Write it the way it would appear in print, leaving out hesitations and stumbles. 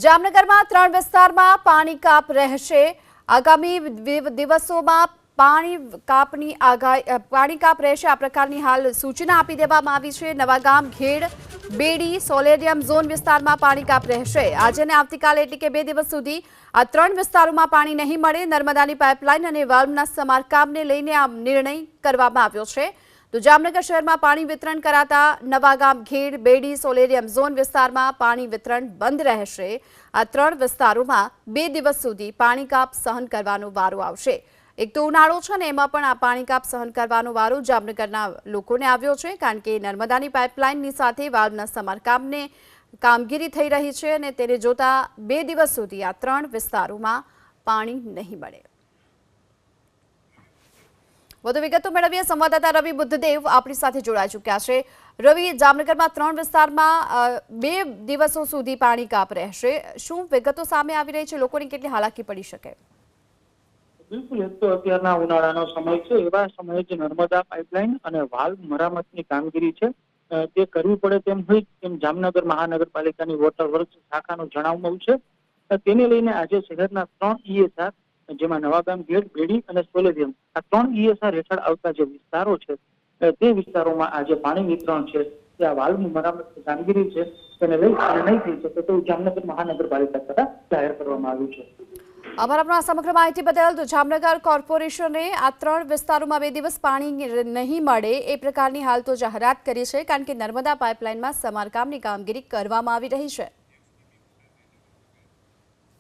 જામનગરમાં 3 વિસ્તારમાં પાણી કાપ રહેશે। આગામી દિવસોમાં પાણી કાપ રહેશે આ પ્રકારની હાલ સૂચના આપી દેવામાં આવી છે। નવાગામ, ખેડ, બેડી, સોલેરિયમ ઝોન વિસ્તારમાં પાણી કાપ રહેશે। આજે અને આવતીકાલે એટલે કે 2 દિવસ સુધી આ 3 વિસ્તારોમાં પાણી નહીં મળે। નર્મદાની પાઇપલાઇન અને વાલ્વના સમારકામને લઈને આ નિર્ણય કરવામાં આવ્યો છે। તો જામનગર શહેરમાં પાણી વિતરણ કરાતા નવાગામ, ખેડ, બેડી, સોલેરિયમ ઝોન વિસ્તારમાં પાણી વિતરણ બંધ રહેશે। આ 3 વિસ્તારોમાં 2 દિવસ સુધી પાણી કાપ સહન કરવાનો વારો આવશે। એક તો ઉનાળો છે ને એમાં પણ આ પાણી કાપ સહન કરવાનો વારો જામનગરના લોકોને આવ્યો છે, કારણ કે નર્મદાની પાઇપલાઇનની સાથે વાલ્વના સમારકામને કામગીરી થઈ રહી છે અને તેને જોતા 2 દિવસ સુધી આ 3 વિસ્તારોમાં પાણી નહીં મળે। વધુ વિગતો મેળવીએ। સંવાદદાતા રવિ બુદ્ધદેવ આપણી સાથે જોડાઈ ચૂક્યા છે। રવિ, જામનગરમાં 3 વિસ્તારમાં 2 દિવસો સુધી પાણી કાપ રહેશે। શું વિગતો સામે આવી રહી છે? લોકોને કેટલી હાલાકી પડી શકે? બિલકુલ, એક તો અત્યારના ઉનાળાનો સમય છે, એવા સમયે જ નર્મદા પાઇપલાઇન અને વાલ્વ મરામતની કામગીરી છે તે કરવી પડે તેમ હોય તેમ જામનગર મહાનગરપાલિકાની વોટર વર્ક્સ શાખાનું જણાવવું છે। તેને લઈને આજે શહેરના 3 ESR, જેમાં નવાગામ, ખેડ, બેડી અને સોલેરિયમ, આ 3 ESR હેઠળ આવતા જે વિસ્તારો છે તે વિસ્તારોમાં આજે પાણી વિતરણ છે તે આ વાલ્વ મરામતની કામગીરી છે તેને લઈ નહીં થઈ શકે તો જામનગર મહાનગરપાલિકા દ્વારા જાહેર કરવામાં આવ્યું છે। આભાર આપનો આ સમગ્ર માહિતી બદલ। તો જામનગર કોર્પોરેશને આ 3 વિસ્તારોમાં 2 દિવસ પાણી નહીં મળે એ પ્રકારની હાલ તો જાહેરાત કરી છે, કારણ કે નર્મદા પાઇપલાઇનમાં સમારકામની કામગીરી કરવામાં આવી રહી છે।